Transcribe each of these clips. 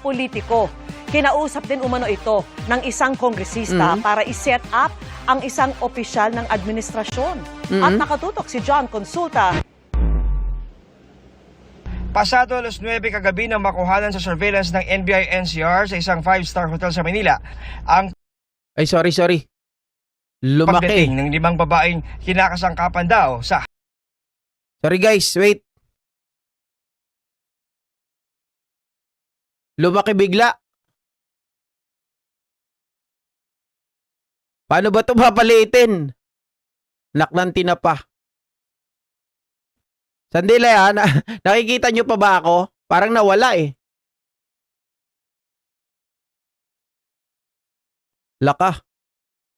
politiko. Kinausap din umano ito ng isang kongresista para i-set up ang isang opisyal ng administrasyon. At nakatutok si John Consulta. Pasado alas 9 kagabi nang makuhanan sa surveillance ng NBI-NCR sa isang 5-star hotel sa Manila ang Ay, sorry. Lumaki. pagdating ng 5 babaeng kinakasangkapan daw sa Sorry guys, wait. Lumaki bigla. Paano ba ito papalitin? Naknan tinapa. Sandali ha, nakikita nyo pa ba ako? Parang nawala eh. Laka.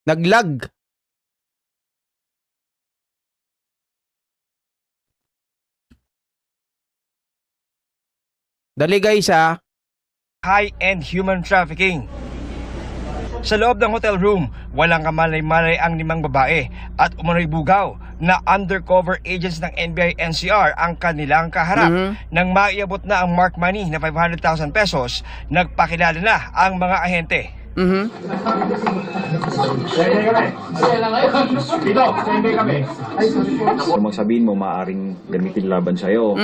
Naglag. Dali guys ha. high-end human trafficking. Sa loob ng hotel room, walang kamalay-malay ang 5 babae at umano'y bugaw na undercover agents ng NBI-NCR ang kanilang kaharap. Nang maiabot na ang mark money na 500,000 pesos, nagpakilala na ang mga ahente. Kung magsabihin mo, maaaring gamitin laban sa'yo.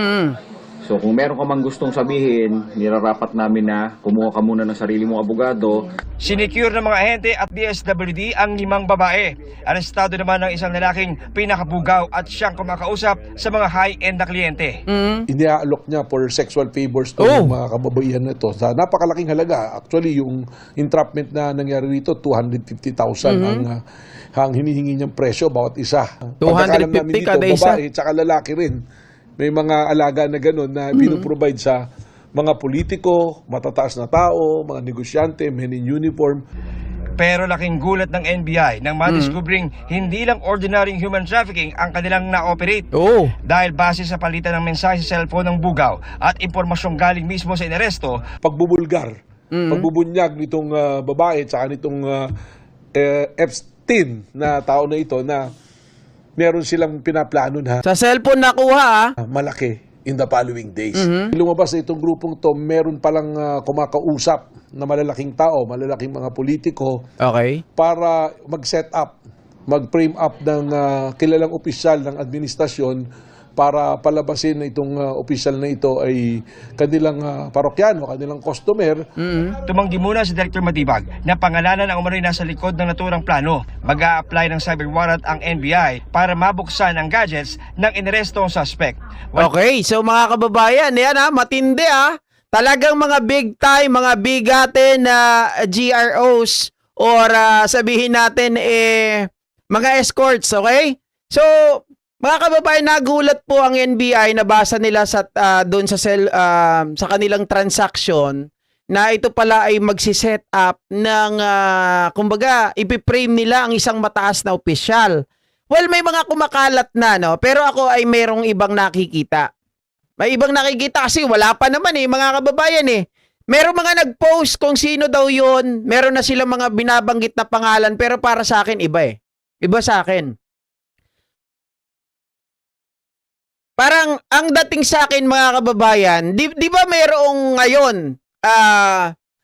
So kung meron ka mang gustong sabihin, nirarapat namin na kumuha ka muna ng sarili mong abogado. Sinicure ng mga ahente at DSWD ang 5 babae. Arestado naman ng isang lalaking pinakabugaw at siyang kumakausap sa mga high-end na kliyente. Iniaalok niya for sexual favors to yung mga kababaihan na ito sa napakalaking halaga. Actually, yung entrapment na nangyari rito, 250,000 ang hinihingi niyang presyo bawat isa. 250 kada isa. Babae, tsaka lalaki rin. May mga alaga na gano'n na pinuprovide sa mga politiko, matataas na tao, mga negosyante, men in uniform. Pero laking gulat ng NBI nang madiscovering hindi lang ordinaryong human trafficking ang kanilang na-operate. Dahil base sa palitan ng mensahe sa cellphone ng bugaw at impormasyong galing mismo sa inaresto, Pagbubulgar, pagbubunyag nitong babae, tsaka nitong Epstein na tao na ito na meron silang pinaplano na Sa cellphone nakuha malaki in the following days. Lumabas na itong grupong to, meron palang kumakausap na malalaking tao, malalaking mga politiko Okay. para mag-set up, mag-frame up ng kilalang opisyal ng administrasyon para palabasin na itong opisyal na ito ay kanilang parokyano, kanilang customer. tumanggi muna si Director Matibag na pangalanan ang umano'y nasa likod ng naturang plano. Mag-a-apply ng cyber warrant ang NBI para mabuksan ang gadgets ng inarestong suspect. Okay, so mga kababayan, yan matindi Talagang mga big time, mga bigatin na GROs or sabihin natin mga escorts, okay? So, mga kababayan, nagulat po ang NBI, nabasa nila sa doon sa kanilang transaction na ito pala ay magsi-set up ng kumbaga ipi-frame nila ang isang mataas na opisyal. Well, may mga kumakalat na pero ako ay merong ibang nakikita. May ibang nakikita kasi wala pa naman mga kababayan Merong mga nag-post kung sino daw 'yon. Meron na silang mga binabanggit na pangalan pero para sa akin iba Iba sa akin. Parang ang dating sa akin mga kababayan, di ba mayroong ngayon,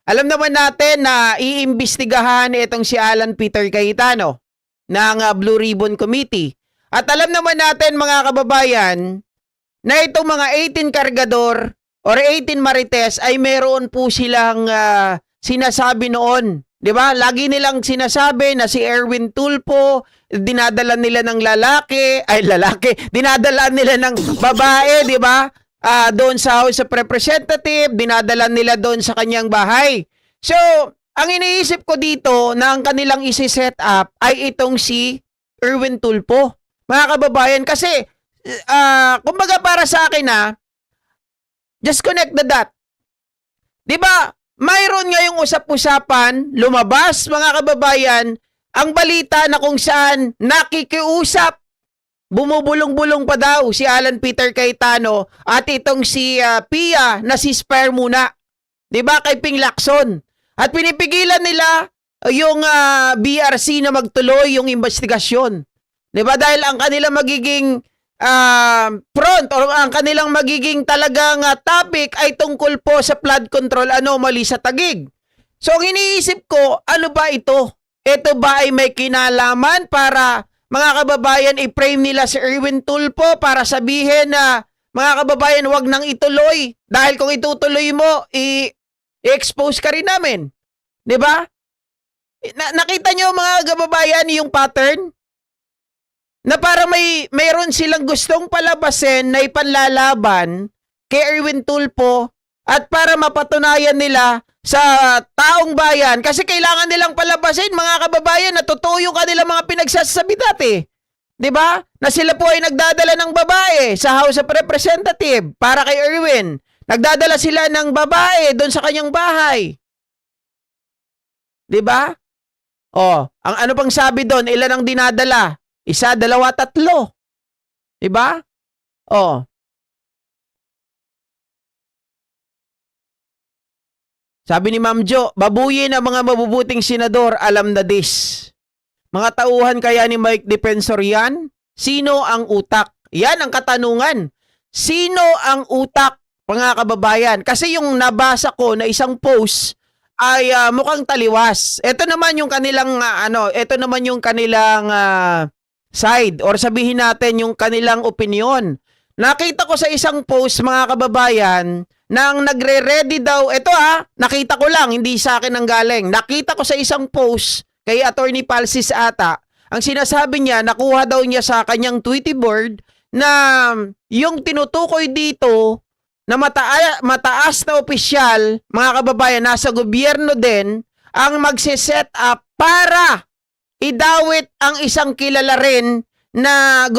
alam naman natin na iimbestigahan itong si Alan Peter Cayetano ng Blue Ribbon Committee. At alam naman natin mga kababayan na itong mga 18 kargador or 18 marites ay meron po silang sinasabi noon. Di ba? Lagi nilang sinasabi na si Erwin Tulfo, dinadala nila ng dinadala nila ng babae, di ba? Doon sa House of Representative, dinadala nila doon sa kanyang bahay. So, ang iniisip ko dito na ang kanilang isi-set up ay itong si Erwin Tulfo. Mga kababayan, kasi, kumbaga para sa akin just connect the dot. Di ba? Mayroon ngayong usap-usapan, lumabas mga kababayan, ang balita na kung saan nakikiusap, bumubulong-bulong pa daw si Alan Peter Cayetano at itong si Pia na si Spare muna. Diba kay Ping Lacson? At pinipigilan nila yung BRC na magtuloy yung investigasyon. Diba dahil ang kanila magiging front or ang kanilang magiging talagang topic ay tungkol po sa flood control anomaly sa Taguig. So, ang iniisip ko, ano ba ito? Ito ba ay may kinalaman para mga kababayan i-frame nila si Erwin Tulfo para sabihin na mga kababayan wag nang ituloy dahil kung itutuloy mo, i-expose ka rin namin. 'Di ba? Nakita nyo mga kababayan yung pattern? Na para mayroon silang gustong palabasin na ipanlalaban kay Erwin Tulfo at para mapatunayan nila sa taong bayan kasi kailangan nilang palabasin mga kababayan na totoo yung kanilang mga pinagsasabi dati. 'Di ba? Na sila po ay nagdadala ng babae sa House of Representative para kay Erwin. Nagdadala sila ng babae doon sa kanyang bahay. 'Di ba? Oh, ang ano pang sabi doon, ilan ang dinadala? Isa, dalawa, tatlo. 'Di ba? Oh. Sabi ni Ma'am Jo, babuyin ang mga mabubuting senador, alam na this. Mga tauhan kaya ni Mike Defensor yan? Sino ang utak? Yan ang katanungan. Sino ang utak, mga kababayan? Kasi yung nabasa ko na isang post ay mukhang taliwas. Ito naman yung kanilang ito naman yung kanilang side or sabihin natin yung kanilang opinion. Nakita ko sa isang post mga kababayan nang nagre-ready daw, ito nakita ko lang, hindi sa akin ang galing. Nakita ko sa isang post kay Attorney Palsis ata, ang sinasabi niya, nakuha daw niya sa kanyang Tweety board na yung tinutukoy dito na mataas na opisyal, mga kababayan, nasa gobyerno din, ang magse-set up para idawit ang isang kilala rin na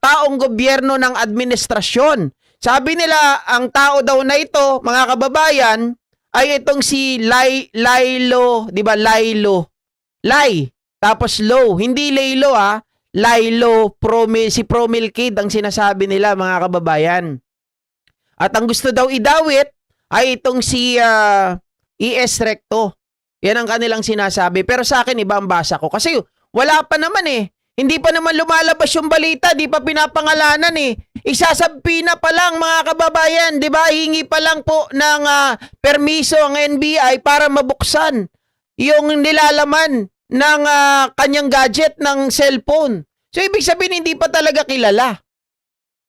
taong gobyerno ng administrasyon. Sabi nila, ang tao daw na ito, mga kababayan, ay itong si Lailo, di ba? Lai, tapos Low. Hindi Laylo Lailo, si Promil Kid ang sinasabi nila, mga kababayan. At ang gusto daw idawit ay itong si ES Recto. Yan ang kanilang sinasabi. Pero sa akin, iba ang basa ko. Kasi wala pa naman Hindi pa naman lumalabas yung balita, di pa pinapangalanan Isasabi na pa lang mga kababayan, di ba? Hingi pa lang po ng permiso ang NBI para mabuksan yung nilalaman ng kanyang gadget ng cellphone. So ibig sabihin hindi pa talaga kilala.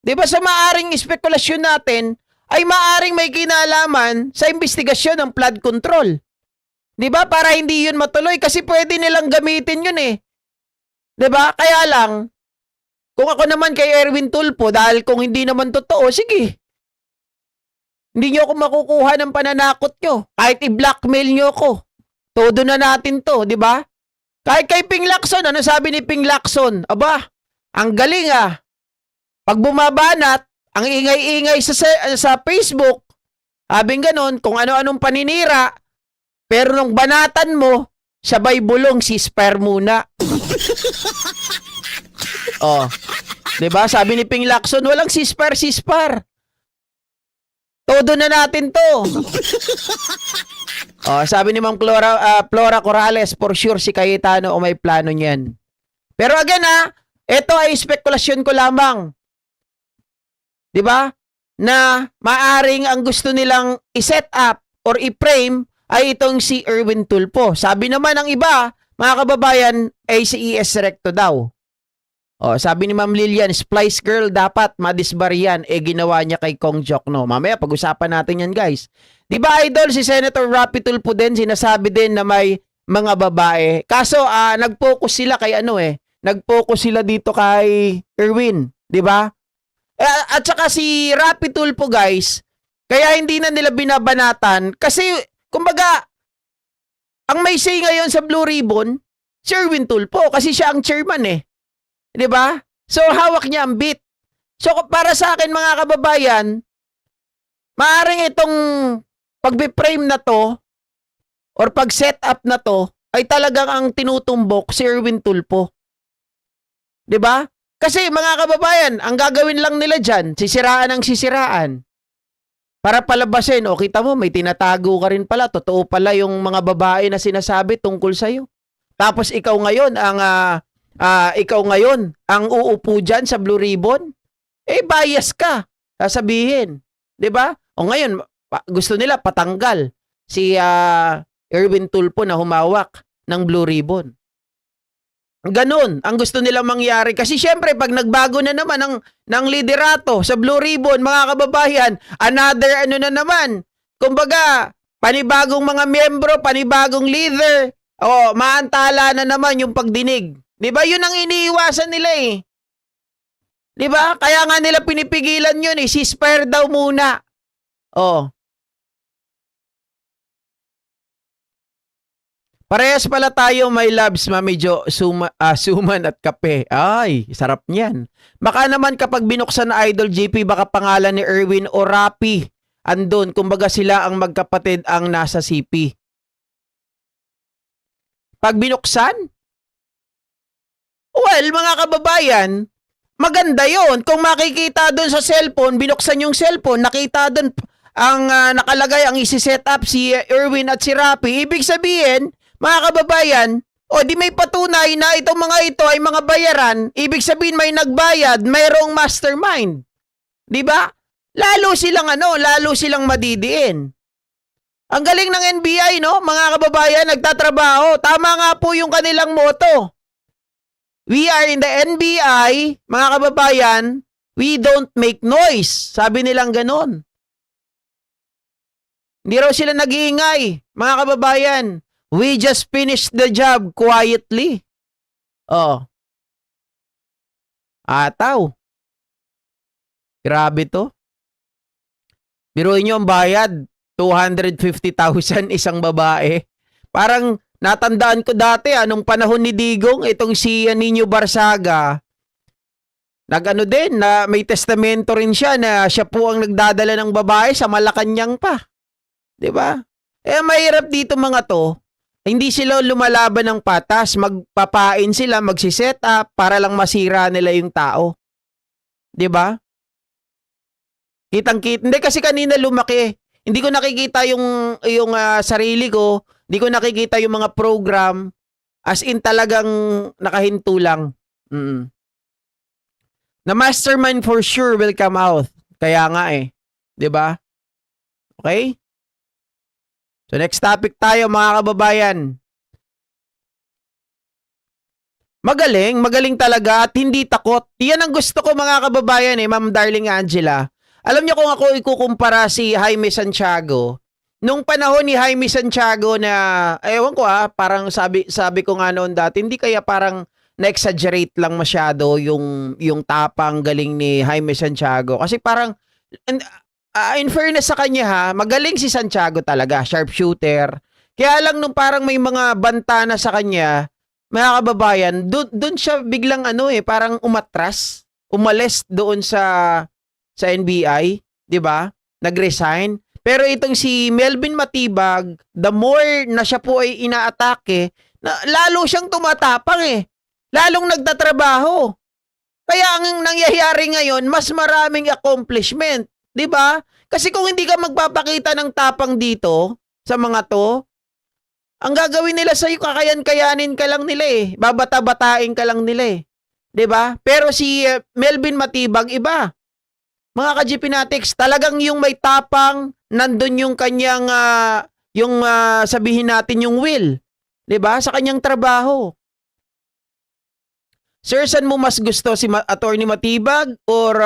Di ba sa maaring espekulasyon natin ay maaring may kinalaman sa investigasyon ng flood control. Di ba? Para hindi yun matuloy kasi pwede nilang gamitin yun Di ba? Kaya lang, kung ako naman kay Erwin Tulfo, dahil kung hindi naman totoo, sige. Hindi nyo ako makukuha ng pananakot nyo. Kahit i-blackmail nyo ako. Todo na natin to, di ba? Kahit kay Ping Lacson, ano sabi ni Ping Lacson? Aba, ang galing Pag bumabanat, ang ingay-ingay sa Facebook, sabing ganon, kung ano-anong paninira, pero nung banatan mo, sabay bulong si Spare muna. Oh. 'Di ba? Sabi ni Ping Lacson, walang sispar. Todo na natin 'to. Oh, sabi ni Ma'am Flora Corrales, for sure si Cayetano o may plano niyan. Pero again ito ay spekulasyon ko lamang. 'Di ba? Na maaring ang gusto nilang i-set up or i-frame ay itong si Erwin Tulfo. Sabi naman ng iba, mga kababayan, ay si ES Recto daw. Sabi ni Ma'am Lilian, Splice Girl dapat madisbar yan. Ginawa niya kay Kong Jokno. Mamaya pag-usapan natin yan, guys. Di ba, idol, si Senator Rapi Tulfo din, sinasabi din na may mga babae. Kaso, nag-focus sila kay nag-focus sila dito kay Erwin. Di ba? At saka si Rapi Tulfo, guys, kaya hindi na nila binabanatan kasi kumbaga, ang may say ngayon sa Blue Ribbon, si Erwin Tulfo, kasi siya ang chairman 'Di ba? So, hawak niya ang beat. So, para sa akin mga kababayan, maaring itong pag-frame na to or pag-set up na to ay talagang ang tinutumbok si Erwin Tulfo. 'Di ba? Kasi mga kababayan, ang gagawin lang nila dyan, sisiraan ang sisiraan. Para palabasin, kita mo, may tinatago ka rin pala. Totoo pala yung mga babae na sinasabi tungkol sa'yo. Tapos ikaw ngayon ang uupo dyan sa Blue Ribbon. bias ka. Sasabihin. 'Di ba? O ngayon, gusto nila patanggal si Erwin Tulfo na humawak ng Blue Ribbon. Ganon ang gusto nila mangyari. Kasi syempre, pag nagbago na naman ng liderato sa Blue Ribbon, mga kababayan, another ano na naman. Kumbaga, panibagong mga miyembro, panibagong leader. O, maantala na naman yung pagdinig. Di ba? Yun ang iniiwasan nila eh. Di ba? Kaya nga nila pinipigilan yun eh. Ceasefire daw muna. O. Parehas pala tayo, my loves, Mami Jo, suman at kape. Ay, sarap niyan. Baka naman kapag binuksan na Idol JP, baka pangalan ni Erwin o Rapi andun. Kumbaga sila ang magkapatid ang nasa CP. Pag binuksan? Well, mga kababayan, maganda yon. Kung makikita doon sa cellphone, binuksan yung cellphone, nakita doon ang nakalagay, ang isi-set up si Erwin at si Rapi. Ibig sabihin, mga kababayan, o di may patunay na itong mga ito ay mga bayaran, ibig sabihin may nagbayad, mayroong mastermind. Di ba? Lalo silang madidiin. Ang galing ng NBI, no? Mga kababayan, nagtatrabaho. Tama nga po yung kanilang motto. We are in the NBI, mga kababayan, we don't make noise. Sabi nilang ganon. Hindi raw sila nag-iingay, mga kababayan. We just finished the job quietly. Oh. Ataw. Grabe to. Biruin nyo ang bayad. 250,000 isang babae. Parang natandaan ko dati, anong panahon ni Digong, itong si Nino Barsaga, nag-ano din, na may testamento rin siya na siya po ang nagdadala ng babae sa Malacanang pa. 'Di ba? Mahirap dito mga to. Hindi sila lumalaban ng patas, magpapain sila, magsiset up para lang masira nila yung tao. 'Di ba? Kitang-kita. Hindi kasi kanina lumaki. Hindi ko nakikita yung sarili ko, hindi ko nakikita yung mga program, as in talagang nakahinto lang. Na mastermind for sure will come out. Kaya nga eh. 'Di ba? Okay? So next topic tayo, mga kababayan. Magaling talaga at hindi takot. Yan ang gusto ko, mga kababayan Ma'am Darling Angela. Alam niyo, kung ako ikukumpara si Jaime Santiago, nung panahon ni Jaime Santiago na, ewan ko parang sabi ko nga noon dati, hindi kaya parang na-exaggerate lang masyado yung tapang galing ni Jaime Santiago. Kasi parang, in fairness sa kanya magaling si Santiago talaga, sharpshooter. Kaya lang nung parang may mga banta na sa kanya, mga kababayan, doon siya biglang parang umalis doon sa NBI, 'di ba? Nag-resign. Pero itong si Melvin Matibag, the more na siya po ay inaatake, lalo siyang tumatapang Lalong nagtatrabaho. Kaya ang nangyayari ngayon, mas maraming accomplishment. 'Di ba? Kasi kung hindi ka magpapakita ng tapang dito sa mga to, ang gagawin nila sa iyo, kakayan-kayanin ka lang nila Babata-batain ka lang nila 'Di ba? Pero si Melvin Matibag iba. Mga ka-GPnatics, talagang yung may tapang, nandun yung kanyang sabihin natin yung will, 'di ba? Sa kanyang trabaho. Sir, saan mo mas gusto, si Attorney Matibag or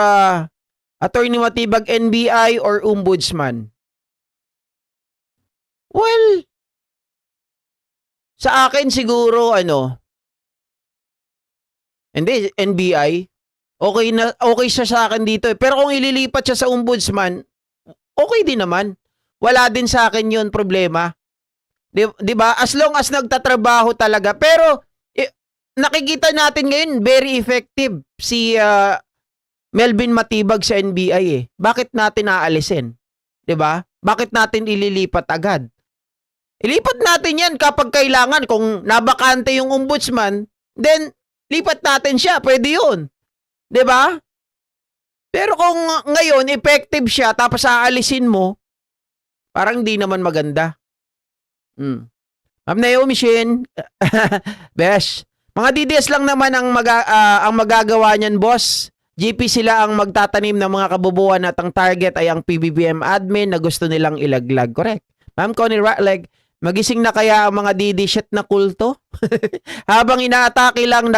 Attorney Matibag NBI or Ombudsman? Well, sa akin siguro hindi, NBI. Okay siya sa akin dito Pero kung ililipat siya sa Ombudsman, okay din naman. Wala din sa akin 'yon problema. 'Di ba? As long as nagtatrabaho talaga. Pero nakikita natin ngayon very effective si Melvin Matibag sa NBI Bakit natin aalisin? 'Di ba? Bakit natin ililipat agad? Ilipat natin 'yan kapag kailangan. Kung nabakante yung Ombudsman, then lipat natin siya. Pwede 'yun. 'Di ba? Pero kung ngayon effective siya tapos aalisin mo, parang hindi naman maganda. Ma'am Naomi Shin, Besh, mga DDS lang naman ang magagawa niyan, boss. GP sila ang magtatanim ng mga kabubuan at ang target ay ang PBBM admin na gusto nilang ilaglag. Correct. Ma'am Connie Ratleg, magising na kaya ang mga DD shit na kulto? Habang inaatake lang,